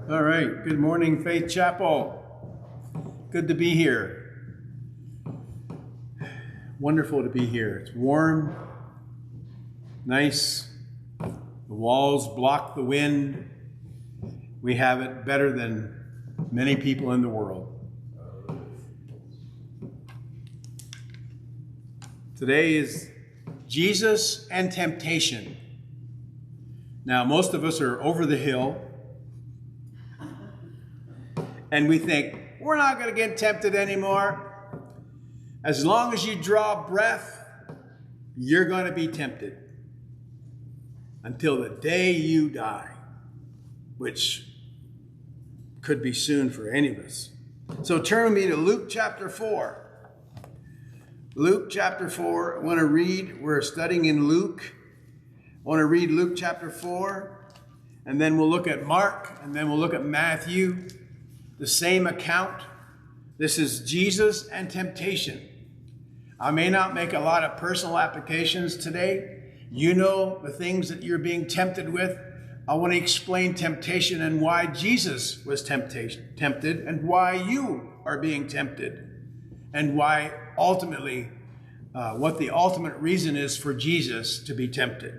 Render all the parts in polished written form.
All right, good morning, Faith Chapel. Good to be here. Wonderful to be here. It's warm, nice. The walls block the wind. We have it better than many people in the world. Today is Jesus and temptation. Now, most of us are over the hill, and we think, we're not going to get tempted anymore. As long as you draw breath, you're going to be tempted until the day you die, which could be soon for any of us. So turn with me to Luke chapter 4. Luke chapter 4, I want to read, we're studying in Luke. I want to read Luke chapter 4, and then we'll look at Mark, and then we'll look at Matthew. The same account. This is Jesus and temptation. I may not make a lot of personal applications today. You know the things that you're being tempted with. I want to explain temptation and why Jesus was tempted and why you are being tempted and why ultimately, what the ultimate reason is for Jesus to be tempted.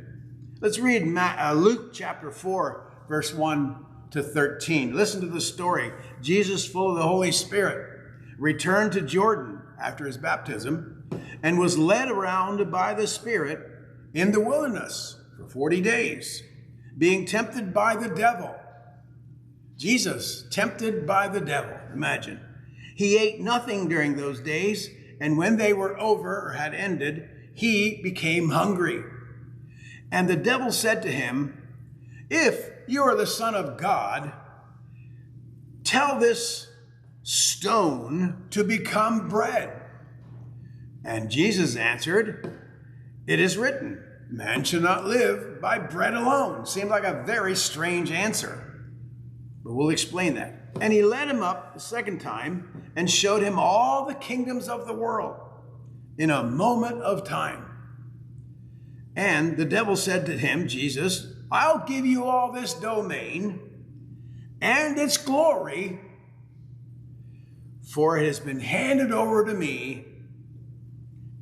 Let's read Luke chapter 4, verse 1 to 13. Listen to the story. Jesus, full of the Holy Spirit, returned to Jordan after his baptism and was led around by the Spirit in the wilderness for 40 days, being tempted by the devil. Jesus, tempted by the devil. Imagine. He ate nothing during those days, and when they were over or had ended, he became hungry. And the devil said to him, "If you are the Son of God, tell this stone to become bread." And Jesus answered, "It is written, man shall not live by bread alone." Seemed like a very strange answer, but we'll explain that. And he led him up the second time and showed him all the kingdoms of the world in a moment of time. And the devil said to him, Jesus, "I'll give you all this domain and its glory, for it has been handed over to me,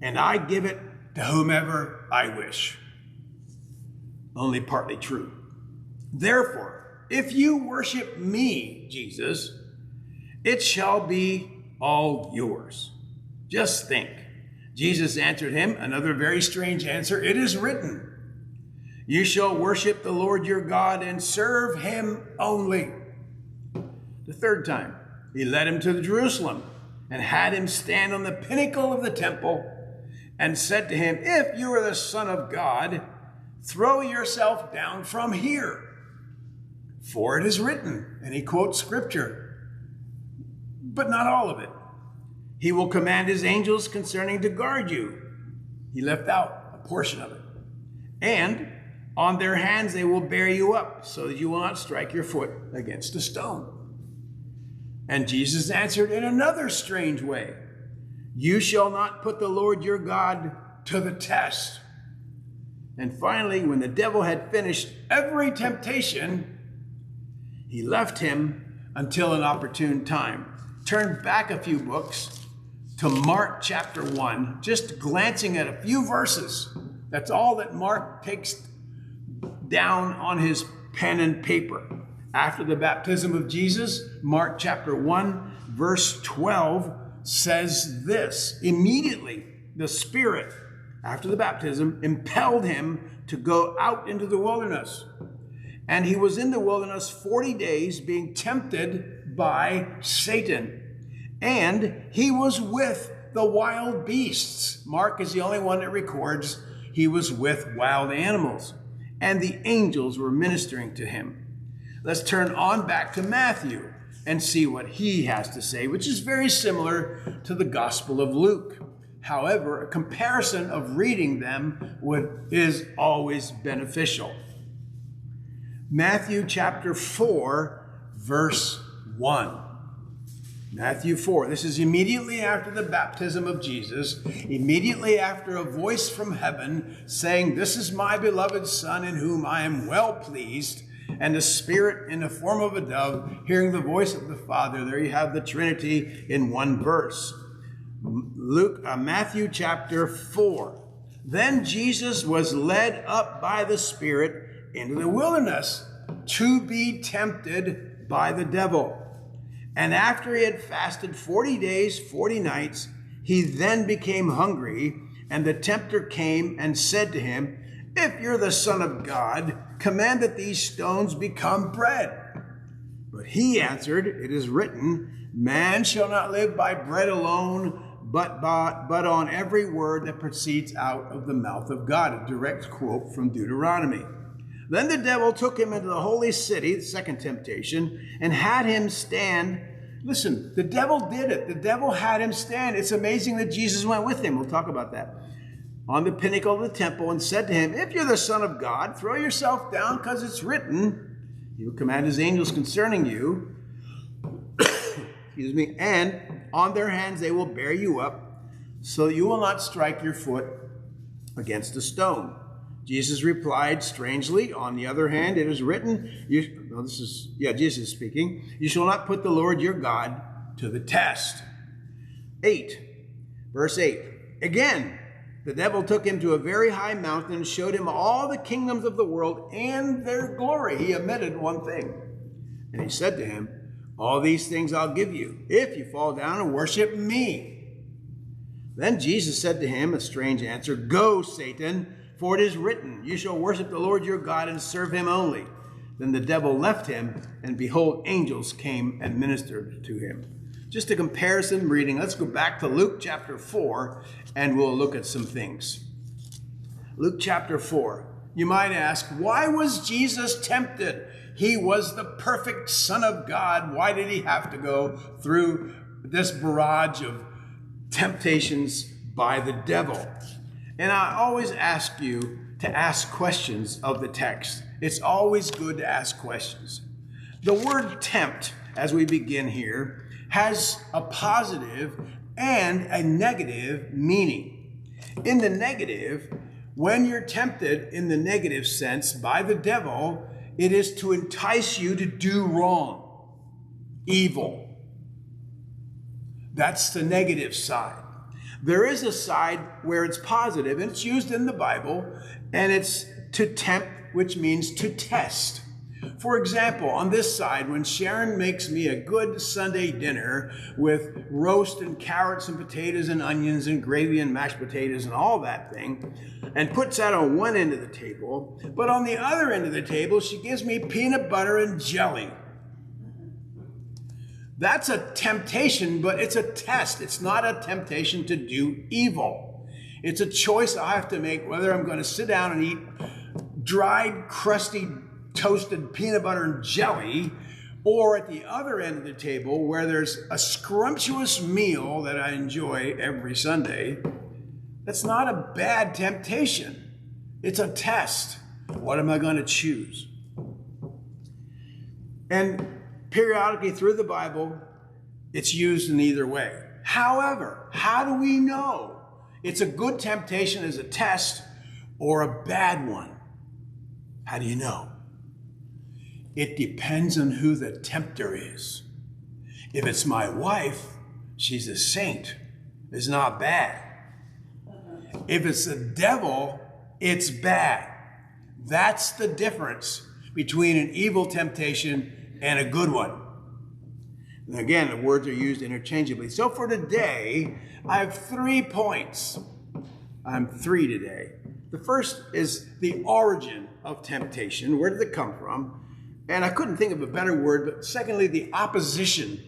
and I give it to whomever I wish." Only partly true. Therefore, if you worship me, Jesus, it shall be all yours. Just think. Jesus answered him, another very strange answer, "It is written, you shall worship the Lord your God and serve him only." The third time, he led him to Jerusalem and had him stand on the pinnacle of the temple and said to him, "If you are the Son of God, throw yourself down from here. For it is written," and he quotes scripture, but not all of it. "He will command his angels concerning to guard you." He left out a portion of it. "And on their hands they will bear you up, so that you will not strike your foot against a stone." And Jesus answered in another strange way, "You shall not put the Lord your God to the test." And finally, when the devil had finished every temptation, he left him until an opportune time. Turn back a few books to Mark chapter 1, just glancing at a few verses. That's all that Mark takes down on his pen and paper. After the baptism of Jesus, Mark chapter 1, verse 12 says this: "Immediately the Spirit, after the baptism, impelled him to go out into the wilderness. And he was in the wilderness 40 days being tempted by Satan. And he was with the wild beasts." Mark is the only one that records he was with wild animals. "And the angels were ministering to him." Let's turn on back to Matthew and see what he has to say, which is very similar to the Gospel of Luke. However, a comparison of reading them is always beneficial. Matthew chapter 4, verse 1. Matthew 4. This is immediately after the baptism of Jesus, immediately after a voice from heaven saying, "This is my beloved Son in whom I am well pleased." and the Spirit in the form of a dove, hearing the voice of the Father. There you have the Trinity in one verse. Matthew chapter 4. Then Jesus was led up by the Spirit into the wilderness to be tempted by the devil. And after he had fasted 40 days, 40 nights, he then became hungry, and the tempter came and said to him, "If you're the Son of God, command that these stones become bread." But he answered, "It is written, man shall not live by bread alone, but on every word that proceeds out of the mouth of God." A direct quote from Deuteronomy. Then the devil took him into the holy city, the second temptation, and had him stand. Listen, the devil did it. The devil had him stand. It's amazing that Jesus went with him. We'll talk about that. On the pinnacle of the temple, and said to him, "If you're the Son of God, throw yourself down, because it's written, he will command his angels concerning you, excuse me, and on their hands they will bear you up, so you will not strike your foot against a stone." Jesus replied strangely, "On the other hand, it is written," Jesus is speaking, "you shall not put the Lord your God to the test." Verse 8. Again, the devil took him to a very high mountain and showed him all the kingdoms of the world and their glory. He omitted one thing. And he said to him, "All these things I'll give you, if you fall down and worship me." Then Jesus said to him, a strange answer, "Go, Satan, for it is written, you shall worship the Lord your God and serve him only." Then the devil left him, and behold, angels came and ministered to him. Just a comparison reading. Let's go back to Luke chapter 4, and we'll look at some things. Luke chapter 4. You might ask, why was Jesus tempted? He was the perfect Son of God. Why did he have to go through this barrage of temptations by the devil? And I always ask you to ask questions of the text. It's always good to ask questions. The word tempt, as we begin here, has a positive and a negative meaning. In the negative, when you're tempted in the negative sense by the devil, it is to entice you to do wrong, evil. That's the negative side. There is a side where it's positive, and it's used in the Bible, and it's to tempt, which means to test. For example, on this side, when Sharon makes me a good Sunday dinner with roast and carrots and potatoes and onions and gravy and mashed potatoes and all that thing, and puts that on one end of the table, but on the other end of the table, she gives me peanut butter and jelly. That's a temptation, but it's a test. It's not a temptation to do evil. It's a choice I have to make whether I'm going to sit down and eat dried, crusty, toasted peanut butter and jelly, or at the other end of the table where there's a scrumptious meal that I enjoy every Sunday. That's not a bad temptation. It's a test. What am I going to choose? And periodically through the Bible, it's used in either way. However, how do we know it's a good temptation as a test or a bad one? How do you know? It depends on who the tempter is. If it's my wife, she's a saint. It's not bad. If it's the devil, it's bad. That's the difference between an evil temptation and a good one. And again, the words are used interchangeably. So for today, I have 3 points. I'm 3 today. The first is the origin of temptation. Where did it come from? And I couldn't think of a better word, but secondly, the opposition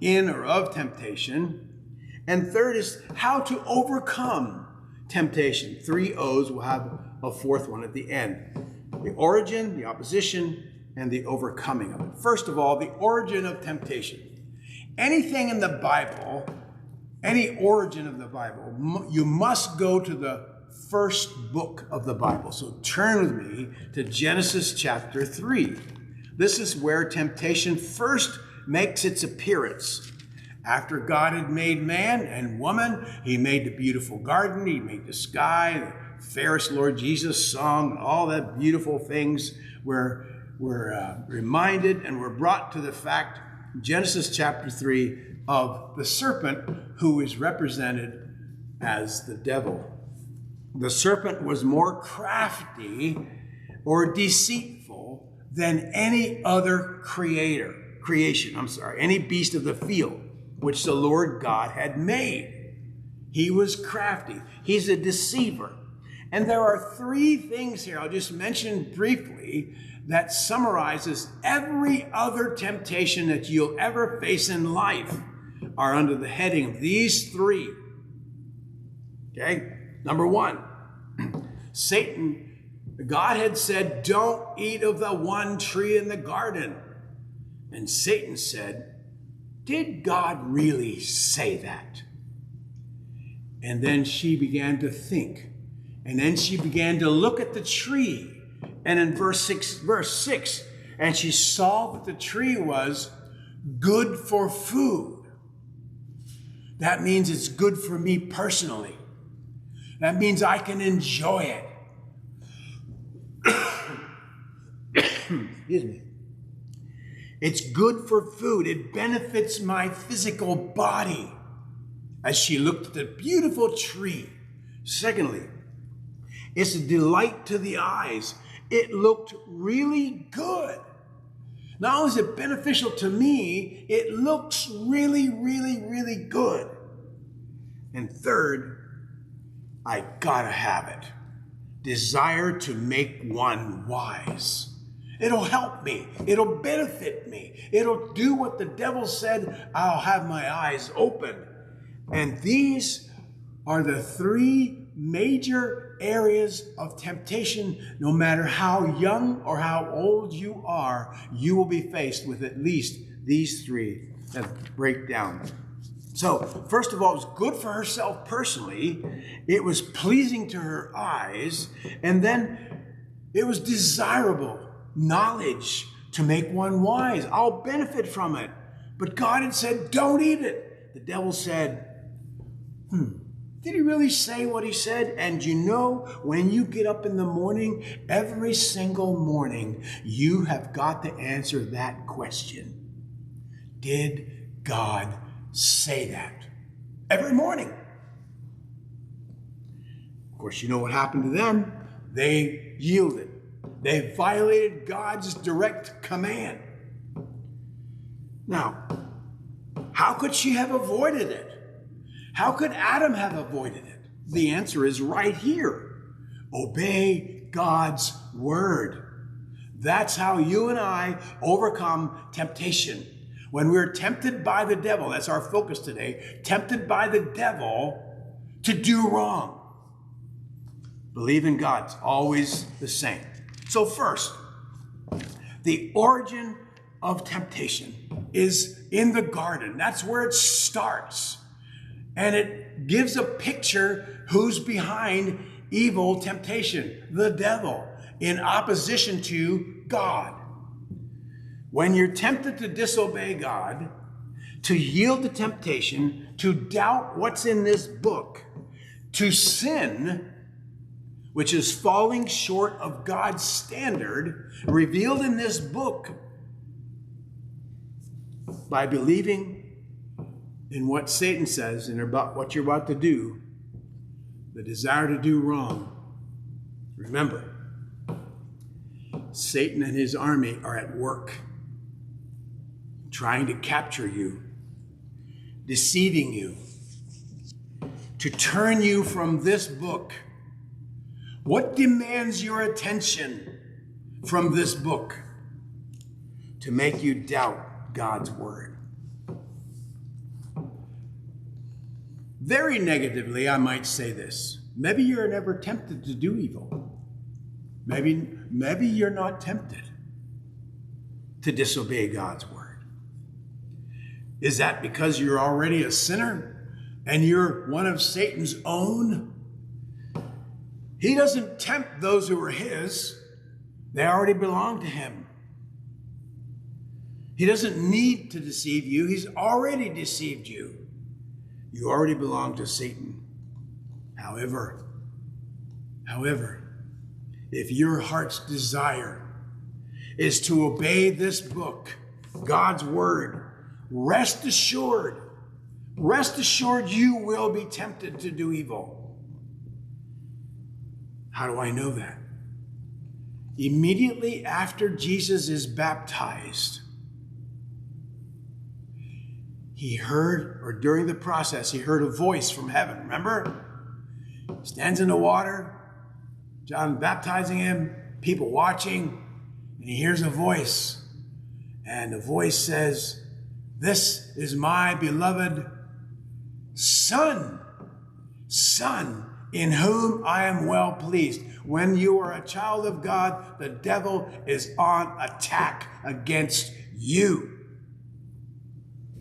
in or of temptation. And third is how to overcome temptation. 3 O's, we'll have a 4th one at the end. The origin, the opposition, and the overcoming of it. First of all, the origin of temptation. Anything in the Bible, any origin of the Bible, you must go to the first book of the Bible. So turn with me to Genesis chapter 3. This is where temptation first makes its appearance. After God had made man and woman, he made the beautiful garden, he made the sky, the fairest Lord Jesus song, all that beautiful things where reminded and we're brought to the fact, Genesis chapter 3, of the serpent who is represented as the devil. The serpent was more crafty or deceitful than any other any beast of the field which the Lord God had made. He was crafty. He's a deceiver. And there are three things here I'll just mention briefly that summarizes every other temptation that you'll ever face in life are under the heading of these three. Okay? Number one, Satan, God had said, don't eat of the one tree in the garden. And Satan said, did God really say that? And then she began to think. And then she began to look at the tree. And in verse 6, and she saw that the tree was good for food. That means it's good for me personally. That means I can enjoy it. Excuse me. It's good for food. It benefits my physical body. As she looked at the beautiful tree. Secondly, it's a delight to the eyes. It looked really good. Not only is it beneficial to me, it looks really, really, really good. And third, I gotta have it. Desire to make one wise. It'll help me. It'll benefit me. It'll do what the devil said. I'll have my eyes open. And these are the three major areas of temptation. No matter how young or how old you are, you will be faced with at least these three that break down. So, first of all, it was good for herself personally. It was pleasing to her eyes. And then it was desirable knowledge to make one wise. I'll benefit from it. But God had said, don't eat it. The devil said, did he really say what he said? And you know, when you get up in the morning, every single morning, you have got to answer that question. Did God say that? Every morning. Of course, you know what happened to them. They yielded. They violated God's direct command. Now, how could she have avoided it? How could Adam have avoided it? The answer is right here. Obey God's word. That's how you and I overcome temptation. When we're tempted by the devil, that's our focus today, tempted by the devil to do wrong. Believe in God. It's always the same. So first, the origin of temptation is in the garden. That's where it starts. And it gives a picture who's behind evil temptation, the devil, in opposition to God. When you're tempted to disobey God, to yield to temptation, to doubt what's in this book, to sin, which is falling short of God's standard revealed in this book, by believing in what Satan says and about what you're about to do, the desire to do wrong. Remember, Satan and his army are at work, trying to capture you, deceiving you, to turn you from this book. What demands your attention from this book? To make you doubt God's word. Very negatively, I might say this. Maybe you're never tempted to do evil. Maybe you're not tempted to disobey God's word. Is that because you're already a sinner and you're one of Satan's own? He doesn't tempt those who are his. They already belong to him. He doesn't need to deceive you. He's already deceived you. You already belong to Satan. However, if your heart's desire is to obey this book, God's word. Rest assured you will be tempted to do evil. How do I know that? Immediately after Jesus is baptized, he heard, or during the process, he heard a voice from heaven. Remember? He stands in the water, John baptizing him, people watching, and he hears a voice. And the voice says, "This is my beloved Son, in whom I am well pleased." When you are a child of God, the devil is on attack against you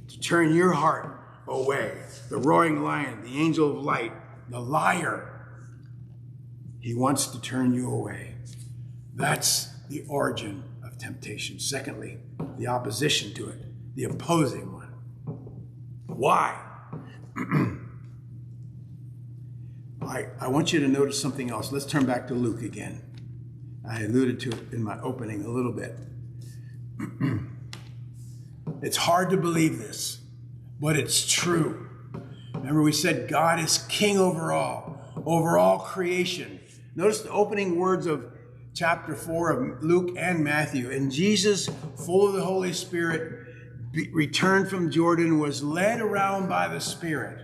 to turn your heart away. The roaring lion, the angel of light, the liar, he wants to turn you away. That's the origin of temptation. Secondly, the opposition to it, the opposing one. Why? I want you to notice something else. Let's turn back to Luke again. I alluded to it in my opening a little bit. It's hard to believe this, but it's true. Remember, we said God is king over all creation. Notice the opening words of chapter 4 of Luke and Matthew. And Jesus, full of the Holy Spirit, returned from Jordan, was led around by the Spirit.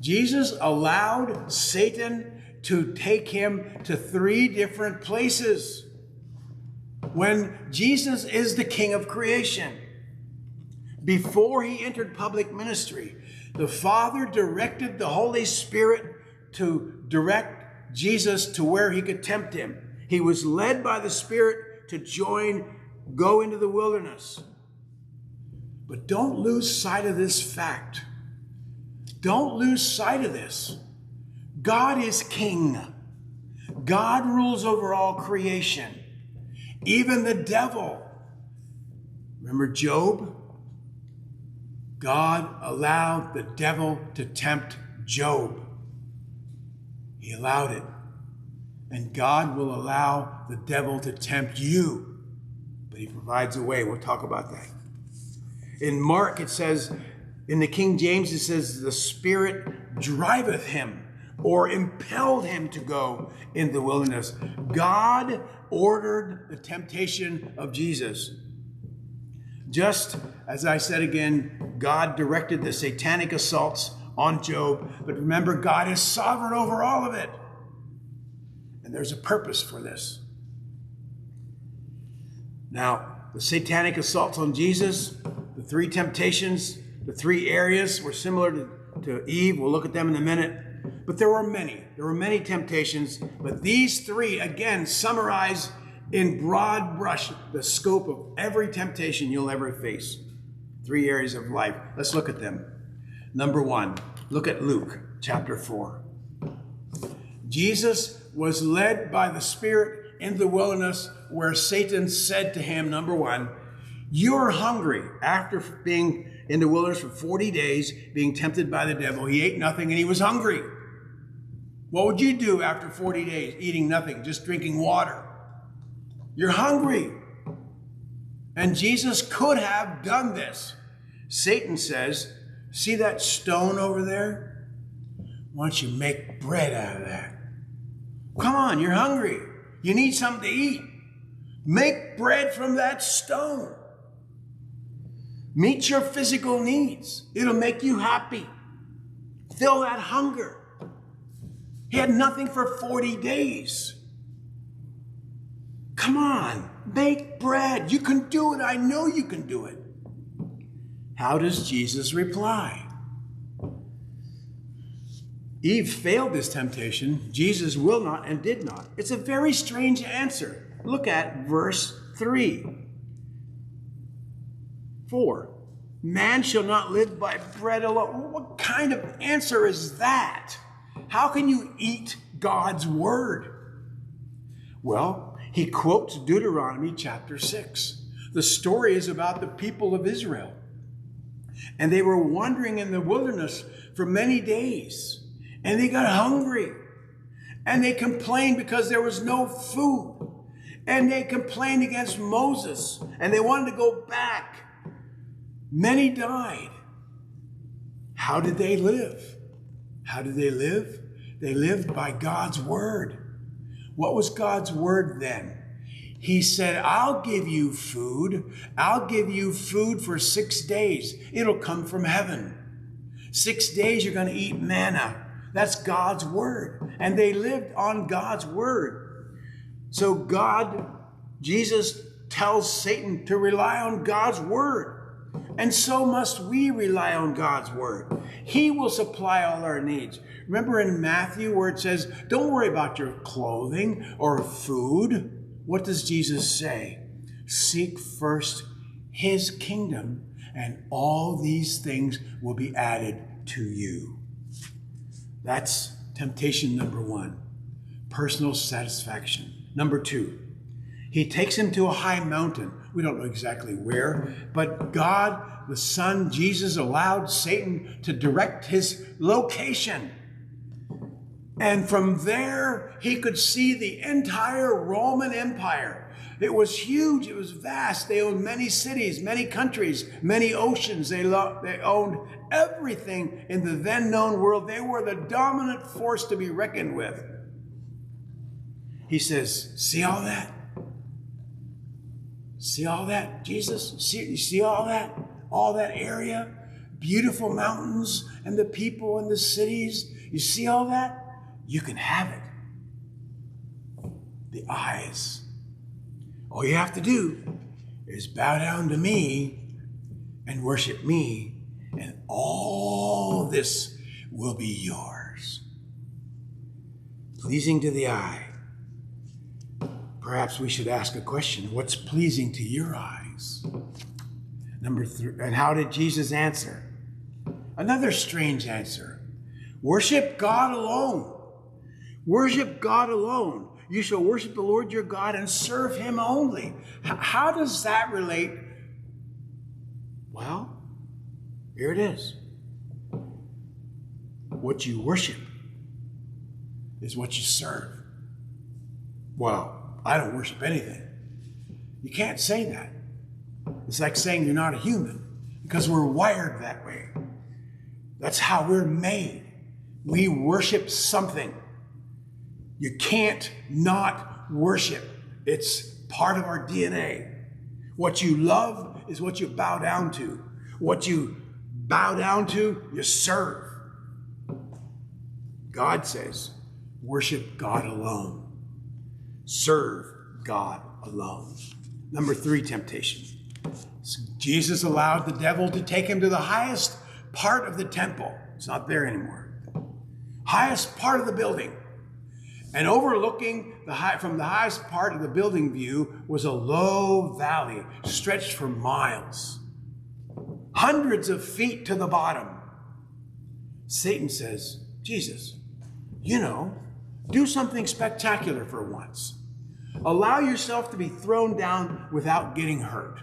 Jesus allowed Satan to take him to 3 different places when Jesus is the king of creation. Before he entered public ministry, the Father directed the Holy Spirit to direct Jesus to where he could tempt him. He was led by the Spirit to go into the wilderness. But don't lose sight of this fact. Don't lose sight of this. God is king. God rules over all creation. Even the devil. Remember Job? God allowed the devil to tempt Job. He allowed it. And God will allow the devil to tempt you. But he provides a way. We'll talk about that. In Mark, it says, in the King James, it says, the Spirit driveth him, or impelled him to go in the wilderness. God ordered the temptation of Jesus. Just as I said again, God directed the satanic assaults on Job. But remember, God is sovereign over all of it. And there's a purpose for this. Now, the satanic assaults on Jesus, the 3 temptations, the 3 areas were similar to Eve. We'll look at them in a minute. But there were many. There were many temptations. But these 3, again, summarize in broad brush the scope of every temptation you'll ever face. 3 areas of life. Let's look at them. Number 1, look at Luke chapter 4. Jesus was led by the Spirit into the wilderness where Satan said to him, number 1, "You're hungry." After being in the wilderness for 40 days, being tempted by the devil, he ate nothing and he was hungry. What would you do after 40 days, eating nothing, just drinking water? You're hungry. And Jesus could have done this. Satan says, "See that stone over there? Why don't you make bread out of that? Come on, you're hungry. You need something to eat. Make bread from that stone. Meet your physical needs. It'll make you happy. Fill that hunger." He had nothing for 40 days. Come on, make bread. You can do it. I know you can do it. How does Jesus reply? Eve failed this temptation. Jesus will not and did not. It's a very strange answer. Look at verse 3. 4. Man shall not live by bread alone. What kind of answer is that? How can you eat God's word? Well, he quotes Deuteronomy chapter 6. The story is about the people of Israel. And they were wandering in the wilderness for many days. And they got hungry. And they complained because there was no food. And they complained against Moses, and they wanted to go back. Many died. How did they live? How did they live? They lived by God's word. What was God's word then? He said, I'll give you food. I'll give you food for 6 days. It'll come from heaven. 6 days you're going to eat manna. That's God's word. And they lived on God's word. So Jesus tells Satan to rely on God's word. And so must we rely on God's word. He will supply all our needs. Remember in Matthew where it says, don't worry about your clothing or food. What does Jesus say? Seek first his kingdom, and all these things will be added to you. That's temptation number 1, personal satisfaction. Number 2, he takes him to a high mountain. We don't know exactly where, but God, the Son, Jesus, allowed Satan to direct his location. And from there, he could see the entire Roman Empire. It was huge. It was vast. They owned many cities, many countries, many oceans. They owned everything in the then known world. They were the dominant force to be reckoned with. He says, see all that? See all that, Jesus? You see all that? All that area? Beautiful mountains and the people and the cities. You see all that? You can have it. The eyes. All you have to do is bow down to me and worship me, and all this will be yours. Pleasing to the eye. Perhaps we should ask a question. What's pleasing to your eyes? Number 3. And how did Jesus answer? Another strange answer. Worship God alone. Worship God alone. You shall worship the Lord your God and serve him only. How does that relate? Well, here it is. What you worship is what you serve. Well, I don't worship anything. You can't say that. It's like saying you're not a human, because we're wired that way. That's how we're made. We worship something. You can't not worship. It's part of our DNA. What you love is what you bow down to. What you bow down to, you serve. God says, worship God alone. Serve God alone. Number 3 temptation. Jesus allowed the devil to take him to the highest part of the temple. It's not there anymore. Highest part of the building. And overlooking from the highest part of the building view was a low valley stretched for miles, hundreds of feet to the bottom. Satan says, Jesus, do something spectacular for once. Allow yourself to be thrown down without getting hurt.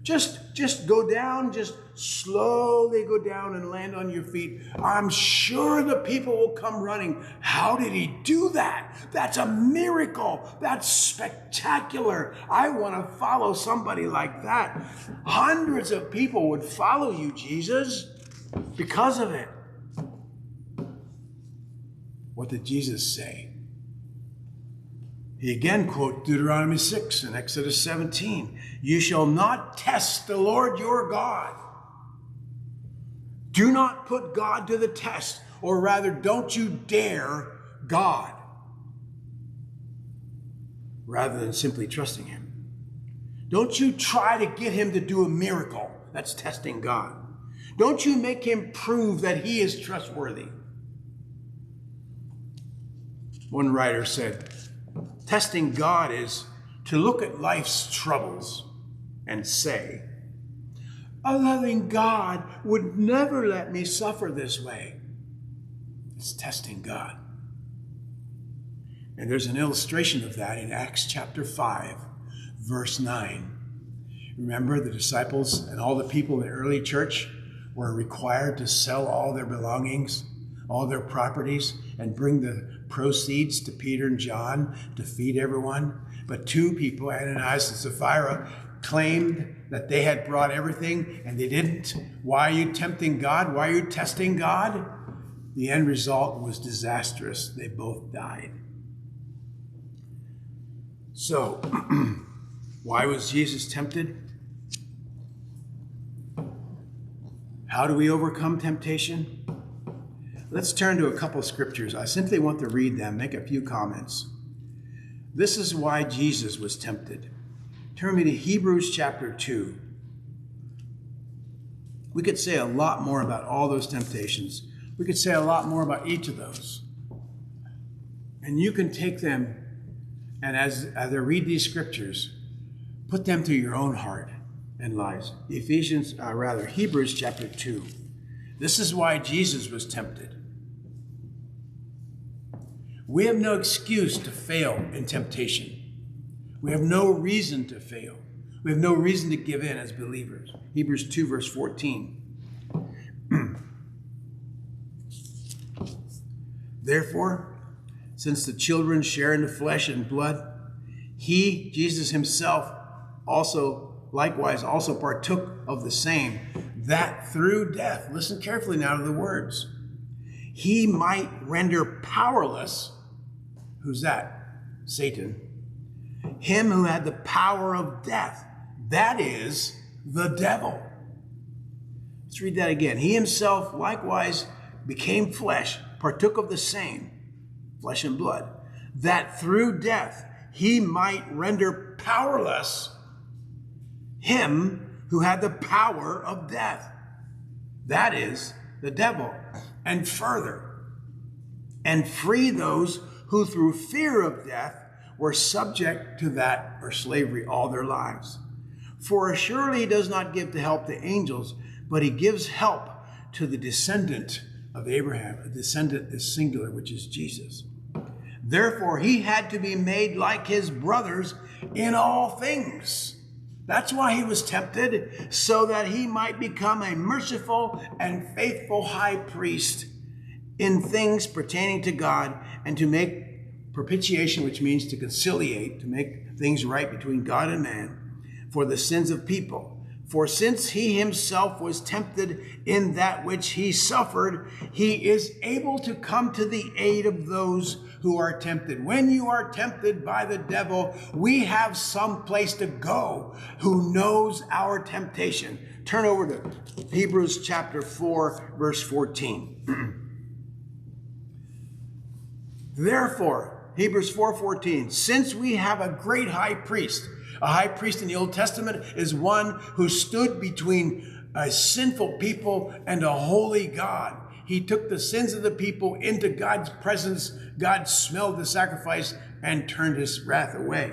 Just go down, just slowly go down and land on your feet. I'm sure the people will come running. How did he do that? That's a miracle. That's spectacular. I want to follow somebody like that. Hundreds of people would follow you, Jesus, because of it. What did Jesus say? He again quotes Deuteronomy 6 and Exodus 17. You shall not test the Lord your God. Do not put God to the test, or rather, don't you dare God, rather than simply trusting him. Don't you try to get him to do a miracle. That's testing God. Don't you make him prove that he is trustworthy. One writer said, testing God is to look at life's troubles and say, a loving God would never let me suffer this way. It's testing God. And there's an illustration of that in Acts chapter 5, verse 9. Remember, the disciples and all the people in the early church were required to sell all their belongings, all their properties, and bring the proceeds to Peter and John to feed everyone. But two people, Ananias and Sapphira, claimed that they had brought everything and they didn't. Why are you tempting God? Why are you testing God? The end result was disastrous. They both died. So, why was Jesus tempted? How do we overcome temptation? Let's turn to a couple scriptures. I simply want to read them, make a few comments. This is why Jesus was tempted. Turn me to Hebrews chapter 2. We could say a lot more about all those temptations. We could say a lot more about each of those. And you can take them and as I read these scriptures, put them to your own heart and lives. Hebrews chapter 2. This is why Jesus was tempted. We have no excuse to fail in temptation. We have no reason to fail. We have no reason to give in as believers. Hebrews 2 verse 14. Therefore, since the children share in the flesh and blood, he, Jesus himself, likewise partook of the same, that through death, listen carefully now to the words, he might render powerless, who's that? Satan. Him who had the power of death, that is, the devil. Let's read that again. He himself likewise became flesh, partook of the same, flesh and blood, that through death he might render powerless him who had the power of death, that is, the devil, and free those who through fear of death were subject to that or slavery all their lives. For surely he does not give to help the angels, but he gives help to the descendant of Abraham. A descendant is singular, which is Jesus. Therefore, he had to be made like his brothers in all things. That's why he was tempted, so that he might become a merciful and faithful high priest in things pertaining to God, and to make propitiation, which means to conciliate, to make things right between God and man, for the sins of people. For since he himself was tempted in that which he suffered, he is able to come to the aid of those who are tempted. When you are tempted by the devil, we have some place to go who knows our temptation. Turn over to Hebrews chapter 4, verse 14. Therefore, Hebrews 4:14, since we have a great high priest in the Old Testament is one who stood between a sinful people and a holy God. He took the sins of the people into God's presence. God smelled the sacrifice and turned his wrath away.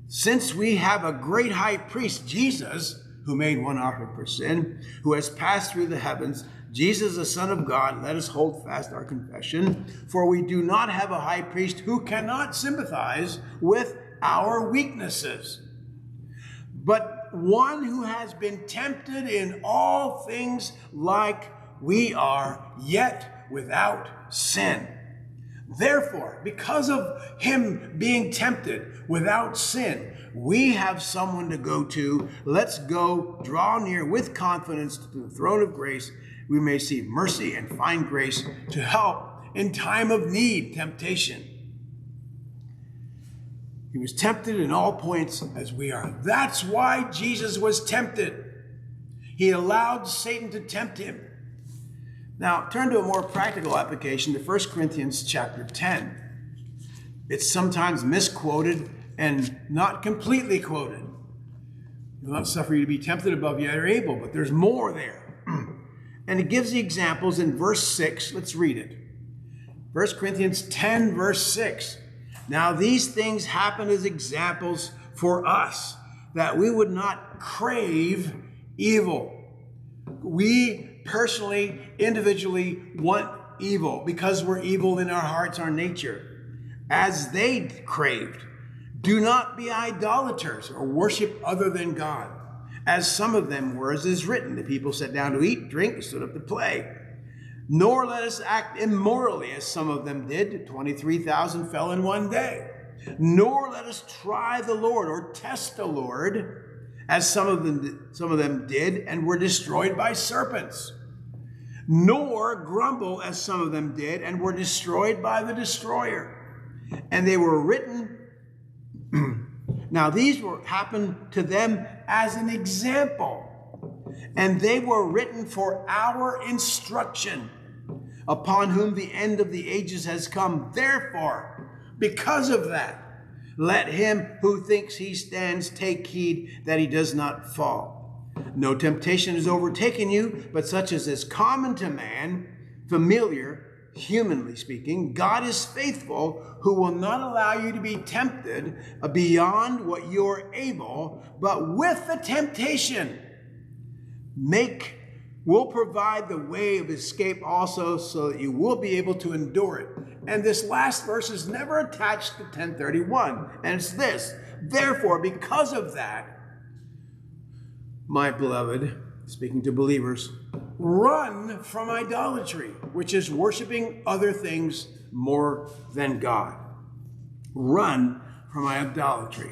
Since we have a great high priest, Jesus, who made one offering for sin, who has passed through the heavens, Jesus, the Son of God, let us hold fast our confession, for we do not have a high priest who cannot sympathize with our weaknesses, but one who has been tempted in all things like we are, yet without sin. Therefore, because of him being tempted without sin, we have someone to go to. Let's go draw near with confidence to the throne of grace. We may see mercy and find grace to help in time of need, temptation. He was tempted in all points as we are. That's why Jesus was tempted. He allowed Satan to tempt him. Now, turn to a more practical application to 1 Corinthians chapter 10. It's sometimes misquoted and not completely quoted. You'll not suffer you to be tempted above you are able, but there's more there. And it gives the examples in verse 6. Let's read it. 1 Corinthians 10, verse 6. Now these things happen as examples for us, that we would not crave evil. We personally, individually want evil because we're evil in our hearts, our nature, as they craved. Do not be idolaters or worship other than God, as some of them were, as is written. The people sat down to eat, drink, and stood up to play. Nor let us act immorally, as some of them did. 23,000 fell in one day. Nor let us try the Lord or test the Lord, as some of them did and were destroyed by serpents. Nor grumble, as some of them did and were destroyed by the destroyer. And they were written. Now these happened to them as an example, and they were written for our instruction, upon whom the end of the ages has come. Therefore, because of that, let him who thinks he stands take heed that he does not fall. No temptation has overtaken you, but such as is common to man, familiar, humanly speaking. God is faithful, who will not allow you to be tempted beyond what you're able, but with the temptation will provide the way of escape also, so that you will be able to endure it. And this last verse is never attached to 1031. And it's this: therefore, because of that, my beloved, speaking to believers, run from idolatry, which is worshiping other things more than God. Run from idolatry.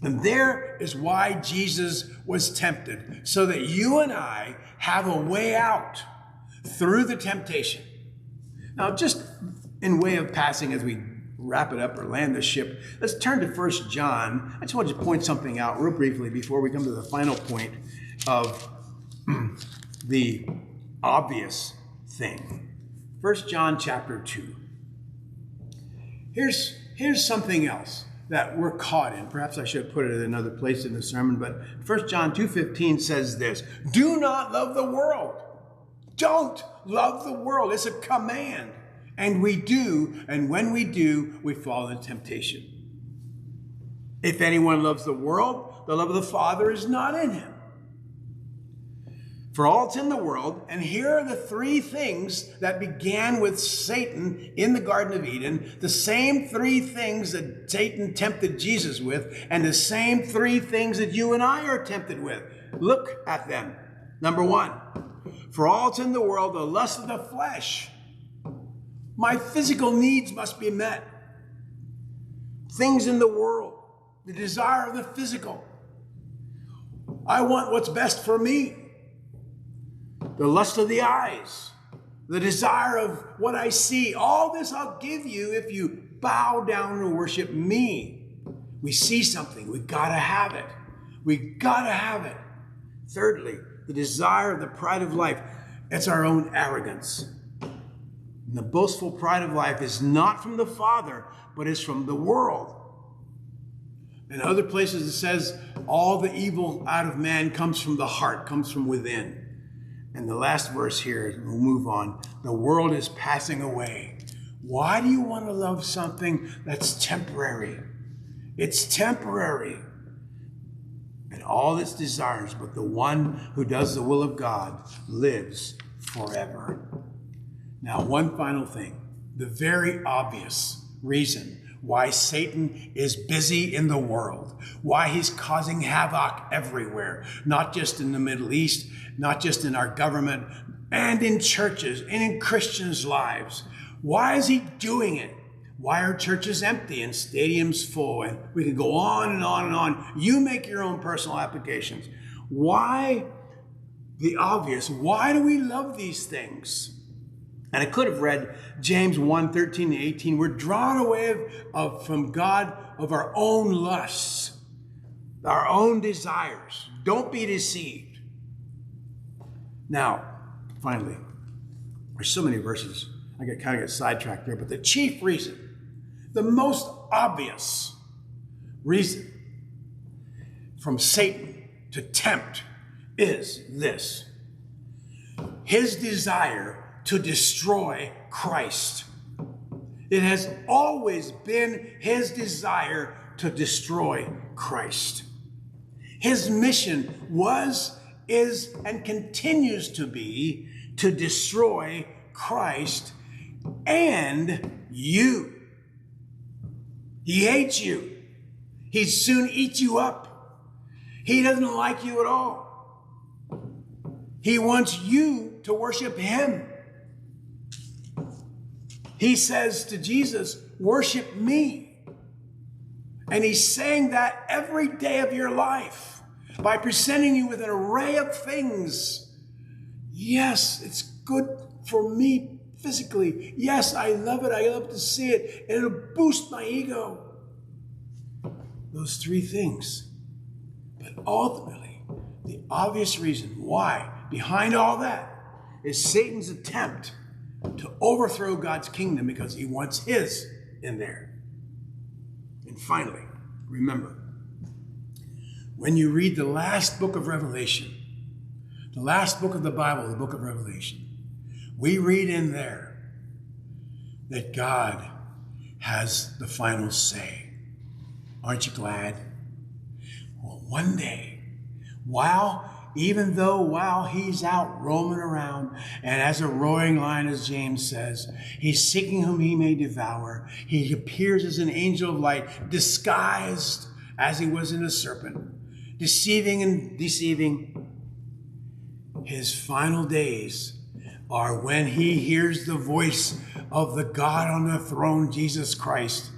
And there is why Jesus was tempted, so that you and I have a way out through the temptation. Now, just in way of passing as we wrap it up or land the ship, let's turn to 1 John. I just want to point something out real briefly before we come to the final point of the obvious thing. 1 John chapter 2. Here's something else that we're caught in. Perhaps I should put it in another place in the sermon, but 1 John 2:15 says this: do not love the world. Don't love the world. It's a command. And we do, and when we do, we fall into temptation. If anyone loves the world, the love of the Father is not in him. For all it's in the world, and here are the three things that began with Satan in the Garden of Eden, the same three things that Satan tempted Jesus with, and the same three things that you and I are tempted with. Look at them. Number one, for all it's in the world, the lust of the flesh. My physical needs must be met. Things in the world, the desire of the physical. I want what's best for me. The lust of the eyes, the desire of what I see. All this I'll give you if you bow down and worship me. We see something, we gotta have it. We gotta have it. Thirdly, the desire of the pride of life. It's our own arrogance. And the boastful pride of life is not from the Father, but is from the world. In other places it says all the evil out of man comes from the heart, comes from within. And the last verse here, we'll move on. The world is passing away. Why do you want to love something that's temporary? It's temporary. And all its desires, but the one who does the will of God lives forever. Now, one final thing. The very obvious reason why Satan is busy in the world, why he's causing havoc everywhere, not just in the Middle East, not just in our government, and in churches and in Christians' lives. Why is he doing it? Why are churches empty and stadiums full? And we can go on and on and on. You make your own personal applications. Why? The obvious. Why do we love these things? And I could have read James 1:13-18. We're drawn away from God of our own lusts, our own desires. Don't be deceived. Now, finally, there's so many verses. I kind of get sidetracked there, but the chief reason, the most obvious reason from Satan to tempt is this: his desire to destroy Christ. It has always been his desire to destroy Christ. His mission was, is, and continues to be to destroy Christ and you. He hates you. He'd soon eat you up. He doesn't like you at all. He wants you to worship him. He says to Jesus, worship me. And he's saying that every day of your life by presenting you with an array of things. Yes, it's good for me physically. Yes, I love it. I love to see it. And it'll boost my ego. Those three things. But ultimately, the obvious reason why behind all that is Satan's attempt to overthrow God's kingdom because he wants his in there. And finally, remember, when you read the last book of Revelation, the last book of the Bible, the book of Revelation, we read in there that God has the final say. Aren't you glad? Well, one day, while he's out roaming around, and as a roaring lion, as James says, he's seeking whom he may devour. He appears as an angel of light, disguised as he was in a serpent, deceiving and deceiving. His final days are when he hears the voice of the God on the throne, Jesus Christ.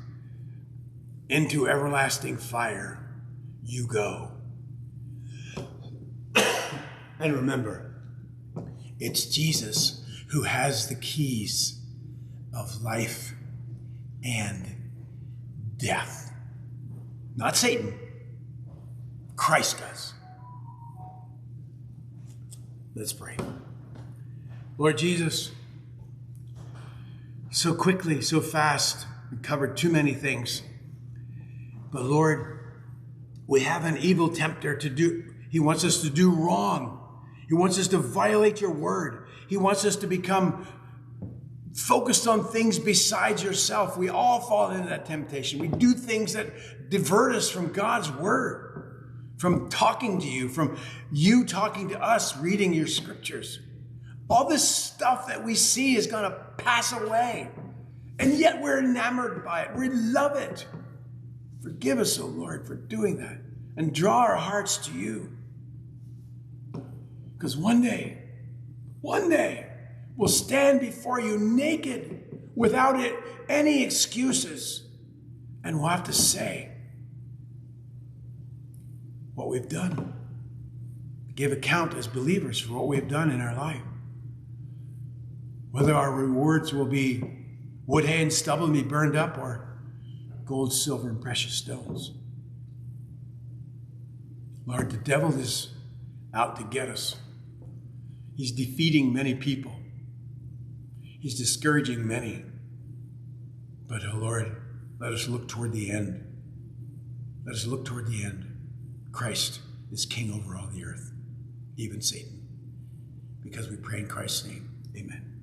Into everlasting fire you go. And remember, it's Jesus who has the keys of life and death. Not Satan. Christ does. Let's pray. Lord Jesus, so quickly, so fast, we covered too many things. But Lord, we have an evil tempter to do. He wants us to do wrong. He wants us to violate your word. He wants us to become focused on things besides yourself. We all fall into that temptation. We do things that divert us from God's word, from talking to you, from you talking to us, reading your scriptures. All this stuff that we see is going to pass away. And yet we're enamored by it. We love it. Forgive us, O Lord, for doing that. And draw our hearts to you. Because one day, we'll stand before you naked, without any excuses. And we'll have to say what we've done. Give account as believers for what we've done in our life. Whether our rewards will be wood, hay, and stubble and be burned up, or gold, silver, and precious stones. Lord, the devil is out to get us. He's defeating many people. He's discouraging many. But, oh Lord, let us look toward the end. Let us look toward the end. Christ is king over all the earth, even Satan. Because we pray in Christ's name. Amen.